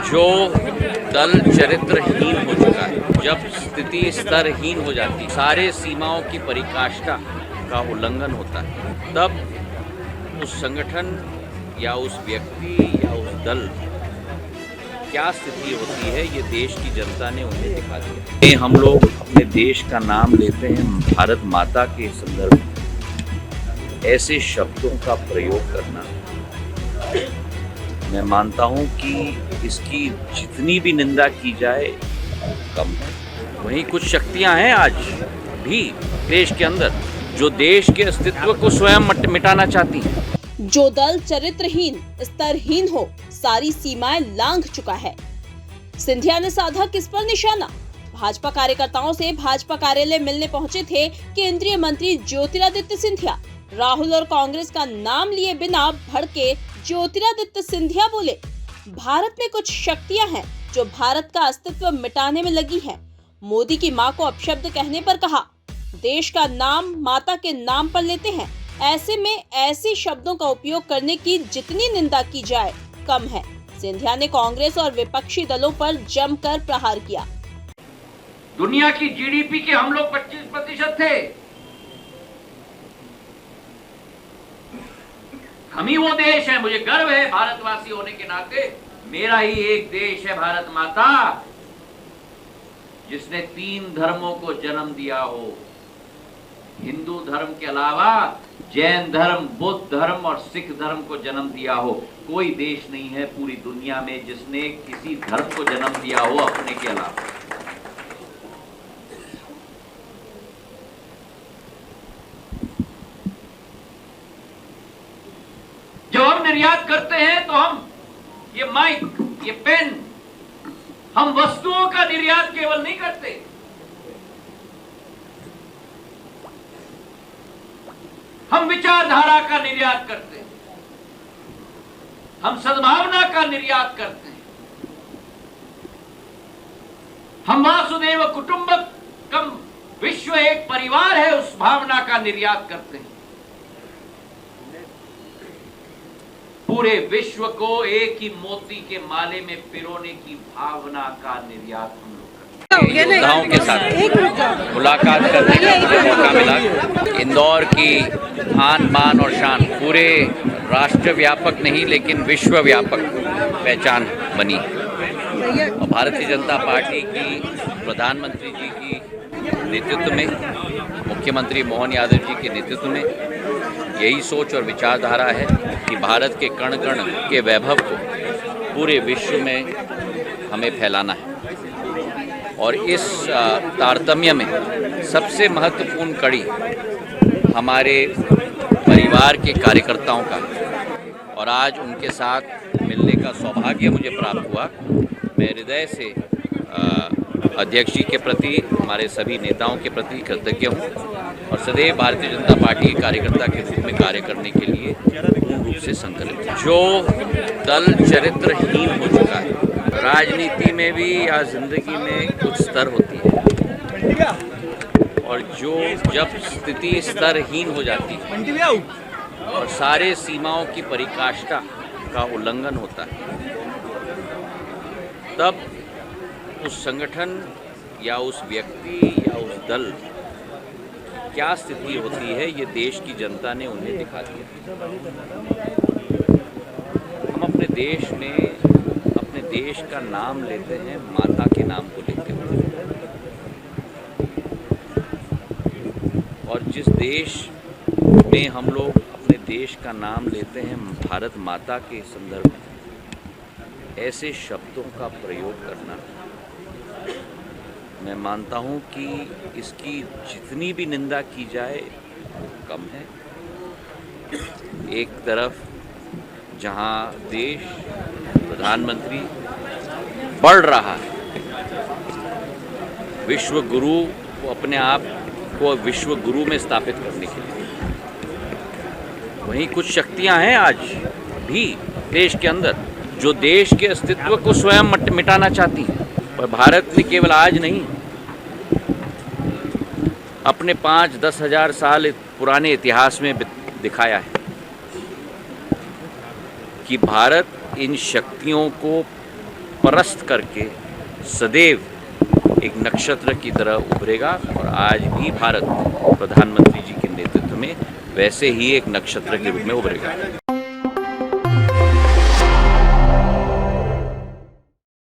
जो दल चरित्रहीन हो चुका है, जब स्थिति स्तरहीन हो जाती है, सारे सीमाओं की परिकाष्ठा का उल्लंघन होता है, तब उस संगठन या उस व्यक्ति या उस दल क्या स्थिति होती है, ये देश की जनता ने उन्हें दिखा दिया। हम लोग अपने देश का नाम लेते हैं भारत माता के संदर्भ में, ऐसे शब्दों का प्रयोग करना, मैं मानता हूं कि इसकी जितनी भी निंदा की जाए कम है। वहीं कुछ शक्तियां हैं आज भी देश के अंदर जो देश के अस्तित्व को स्वयं मिटाना चाहती हैं। जो दल चरित्रहीन, स्तरहीन हो, सारी सीमाएं लांघ चुका है। सिंधिया ने साधा किस पर निशाना? भाजपा कार्यकर्ताओं से भाजपा कार्यालय मिलने पहुंचे थे केंद्रीय मंत्री ज्योतिरादित्य सिंधिया। राहुल और कांग्रेस का नाम लिए बिना भड़के ज्योतिरादित्य सिंधिया बोले, भारत में कुछ शक्तियां हैं जो भारत का अस्तित्व मिटाने में लगी हैं। मोदी की मां को अपशब्द कहने पर कहा, देश का नाम माता के नाम पर लेते हैं, ऐसे में ऐसे शब्दों का उपयोग करने की जितनी निंदा की जाए कम है। सिंधिया ने कांग्रेस और विपक्षी दलों पर जमकर प्रहार किया। दुनिया की जीडीपी के हम लोग 25% थे, हम ही वो देश है। मुझे गर्व है भारतवासी होने के नाते, मेरा ही एक देश है भारत माता, जिसने 3 धर्मों को जन्म दिया हो। हिंदू धर्म के अलावा जैन धर्म, बुद्ध धर्म और सिख धर्म को जन्म दिया हो। कोई देश नहीं है पूरी दुनिया में जिसने किसी धर्म को जन्म दिया हो अपने के अलावा। जब हम निर्यात करते हैं तो हम ये माइक, ये पेन, हम वस्तुओं का निर्यात केवल नहीं करते, हम विचारधारा का निर्यात करते हैं, हम सद्भावना का निर्यात करते हैं, हम वासुदेव कुटुंबकम, विश्व एक परिवार है, उस भावना का निर्यात करते हैं। पूरे विश्व को एक ही मोती के माले में पिरोने की भावना का निर्यात हम लोग योद्धाओं के साथ मुलाकात करने का मौका मिला। इंदौर की आन बान और शान पूरे राष्ट्र व्यापक नहीं लेकिन विश्व व्यापक पहचान बनी। और भारतीय जनता पार्टी की प्रधानमंत्री जी की नेतृत्व में, मुख्यमंत्री मोहन यादव जी के नेतृत्व में यही सोच और विचारधारा है कि भारत के कण कण के वैभव को पूरे विश्व में हमें फैलाना है। और इस तारतम्य में सबसे महत्वपूर्ण कड़ी हमारे परिवार के कार्यकर्ताओं का, और आज उनके साथ मिलने का सौभाग्य मुझे प्राप्त हुआ। मैं हृदय से अध्यक्ष जी के प्रति, हमारे सभी नेताओं के प्रति कृतज्ञ हूँ और सदैव भारतीय जनता पार्टी के कार्यकर्ता के रूप में कार्य करने के लिए पूर्ण रूप से संकल्पित। जो दल चरित्रहीन हो चुका है, राजनीति में भी या जिंदगी में कुछ स्तर होती है, और जो जब स्थिति स्तरहीन हो जाती है और सारे सीमाओं की परिकाष्ठा का उल्लंघन होता है, तब उस संगठन या उस व्यक्ति या उस दल क्या स्थिति होती है, ये देश की जनता ने उन्हें दिखा दिया। हम अपने देश में अपने देश का नाम लेते हैं माता के नाम को लेते हुए, और जिस देश में हम लोग अपने देश का नाम लेते हैं भारत माता के संदर्भ में, ऐसे शब्दों का प्रयोग करना, मैं मानता हूं कि इसकी जितनी भी निंदा की जाए कम है। एक तरफ जहां देश प्रधानमंत्री बढ़ रहा है, विश्व गुरु को, अपने आप को विश्व गुरु में स्थापित करने के लिए, वहीं कुछ शक्तियां हैं आज भी देश के अंदर जो देश के अस्तित्व को स्वयं मिटाना चाहती हैं। पर भारत ने केवल आज नहीं, अपने 5-10 हजार साल पुराने इतिहास में दिखाया है कि भारत इन शक्तियों को परस्त करके सदैव एक नक्षत्र की तरह उभरेगा और आज भी भारत प्रधानमंत्री जी के नेतृत्व में वैसे ही एक नक्षत्र के रूप में उभरेगा।